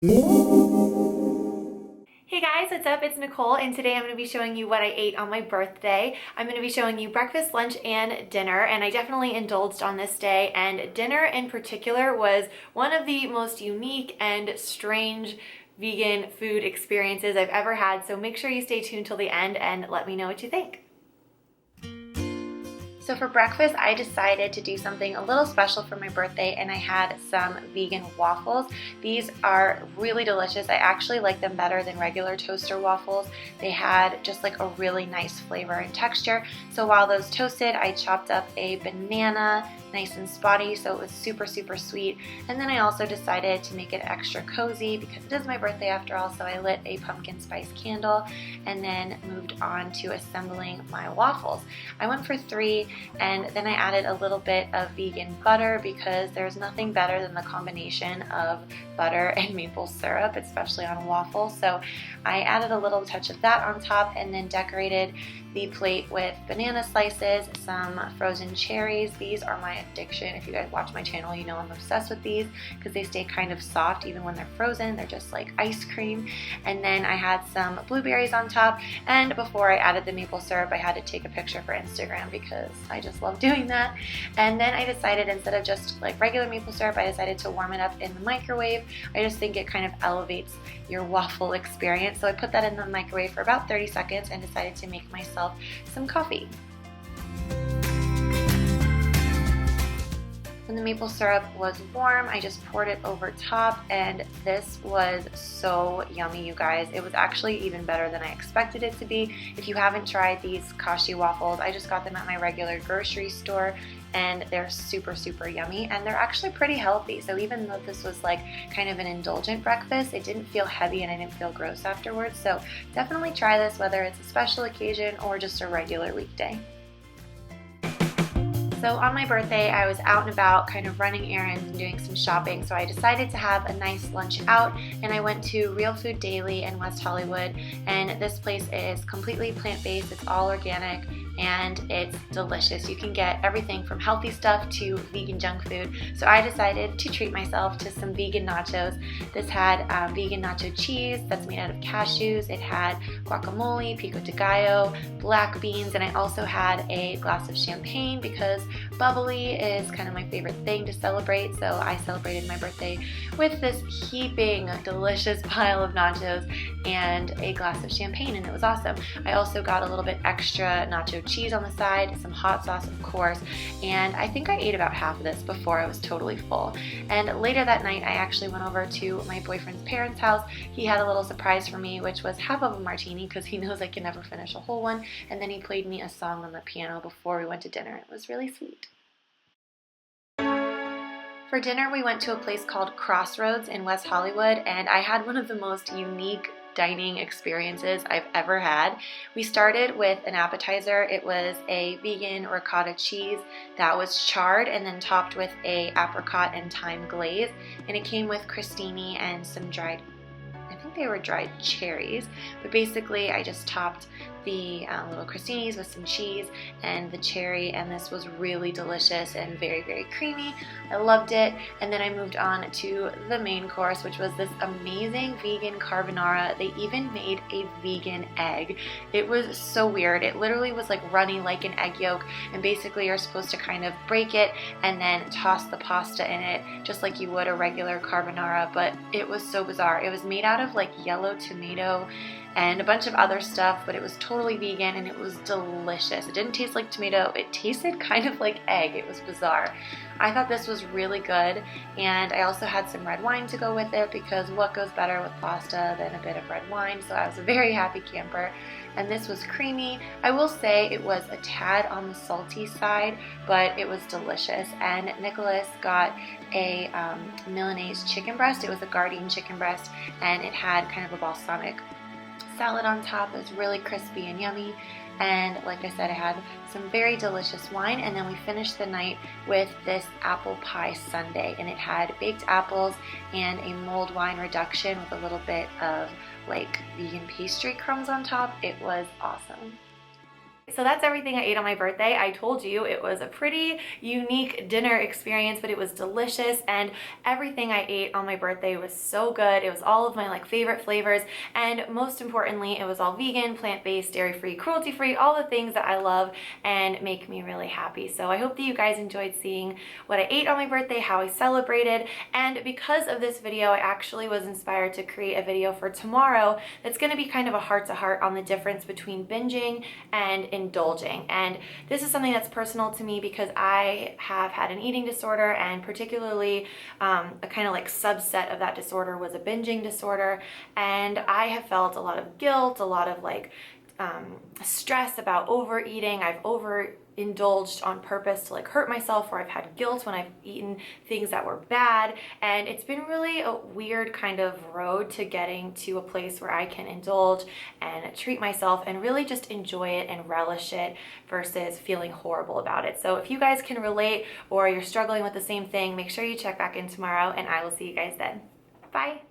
Hey guys, what's up? It's Nicole, and today I'm going to be showing you what I ate on my birthday. I'm going to be showing you breakfast, lunch, and dinner, and I definitely indulged on this day, and dinner in particular was one of the most unique and strange vegan food experiences I've ever had, so make sure you stay tuned till the end and let me know what you think. So for breakfast, I decided to do something a little special for my birthday, and I had some vegan waffles. These are really delicious. I actually like them better than regular toaster waffles. They had just like a really nice flavor and texture. So while those toasted, I chopped up a banana, nice and spotty, so it was super sweet. And then I also decided to make it extra cozy because it is my birthday after all, so I lit a pumpkin spice candle and then moved on to assembling my waffles. I went for 3, and then I added a little bit of vegan butter because there's nothing better than the combination of butter and maple syrup, especially on a waffle. So I added a little touch of that on top and then decorated the plate with banana slices, some frozen cherries. These are my addiction. If you guys watch my channel, you know I'm obsessed with these because they stay kind of soft even when they're frozen. They're just like ice cream. And then I had some blueberries on top, and before I added the maple syrup, I had to take a picture for Instagram because I just love doing that. And then I decided, instead of just like regular maple syrup, I decided to warm it up in the microwave. I just think it kind of elevates your waffle experience. So I put that in the microwave for about 30 seconds and decided to make myself some coffee. When the maple syrup was warm, I just poured it over top, and this was so yummy, you guys. It was actually even better than I expected it to be. If you haven't tried these Kashi Waffles, I just got them at my regular grocery store, and they're super yummy, and they're actually pretty healthy. So even though this was like kind of an indulgent breakfast, it didn't feel heavy and I didn't feel gross afterwards. So definitely try this, whether it's a special occasion or just a regular weekday. So on my birthday, I was out and about kind of running errands and doing some shopping, so I decided to have a nice lunch out, and I went to Real Food Daily in West Hollywood, and this place is completely plant-based. It's all organic and it's delicious. You can get everything from healthy stuff to vegan junk food. So I decided to treat myself to some vegan nachos. This had vegan nacho cheese that's made out of cashews. It had guacamole, pico de gallo, black beans, and I also had a glass of champagne because bubbly is kind of my favorite thing to celebrate. So I celebrated my birthday with this heaping delicious pile of nachos and a glass of champagne, and it was awesome. I also got a little bit extra nacho cheese on the side, some hot sauce of course, and I think I ate about half of this before I was totally full. And later that night I actually went over to my boyfriend's parents' house. He had a little surprise for me, which was half of a martini because he knows I can never finish a whole one, and then he played me a song on the piano before we went to dinner. It was really sweet. For dinner, we went to a place called Crossroads in West Hollywood, and I had one of the most unique dining experiences I've ever had. We started with an appetizer. It was a vegan ricotta cheese that was charred and then topped with a apricot and thyme glaze, and it came with crostini and some dried, I think they were dried cherries, but basically I just topped the little crostinis with some cheese and the cherry, and this was really delicious and very creamy. I loved it. And then I moved on to the main course, which was this amazing vegan carbonara. They even made a vegan egg. It was so weird. It literally was like runny like an egg yolk, and basically you're supposed to kind of break it and then toss the pasta in it just like you would a regular carbonara, but it was so bizarre. It was made out of like yellow tomato and a bunch of other stuff, but it was totally vegan and it was delicious. It didn't taste like tomato, it tasted kind of like egg. It was bizarre. I thought this was really good, and I also had some red wine to go with it because what goes better with pasta than a bit of red wine, so I was a very happy camper. And this was creamy. I will say it was a tad on the salty side, but it was delicious. And Nicholas got a Milanese chicken breast. It was a Gardein chicken breast, and it had kind of a balsamic salad on top. It was really crispy and yummy, and like I said, I had some very delicious wine, and then we finished the night with this apple pie sundae, and it had baked apples and a mulled wine reduction with a little bit of like vegan pastry crumbs on top. It was awesome. So that's everything I ate on my birthday. I told you it was a pretty unique dinner experience, but it was delicious, and everything I ate on my birthday was so good. It was all of my favorite flavors, and most importantly, it was all vegan, plant-based, dairy-free, cruelty-free, all the things that I love and make me really happy. So I hope that you guys enjoyed seeing what I ate on my birthday, how I celebrated, and because of this video, I actually was inspired to create a video for tomorrow that's going to be kind of a heart-to-heart on the difference between binging and indulging. And this is something that's personal to me because I have had an eating disorder, and particularly a kind of subset of that disorder was a binging disorder, and I have felt a lot of guilt, a lot of stress about overeating. I've overindulged on purpose to hurt myself, or I've had guilt when I've eaten things that were bad, and it's been really a weird kind of road to getting to a place where I can indulge and treat myself and really just enjoy it and relish it versus feeling horrible about it. So if you guys can relate or you're struggling with the same thing, make sure you check back in tomorrow, and I will see you guys then. Bye.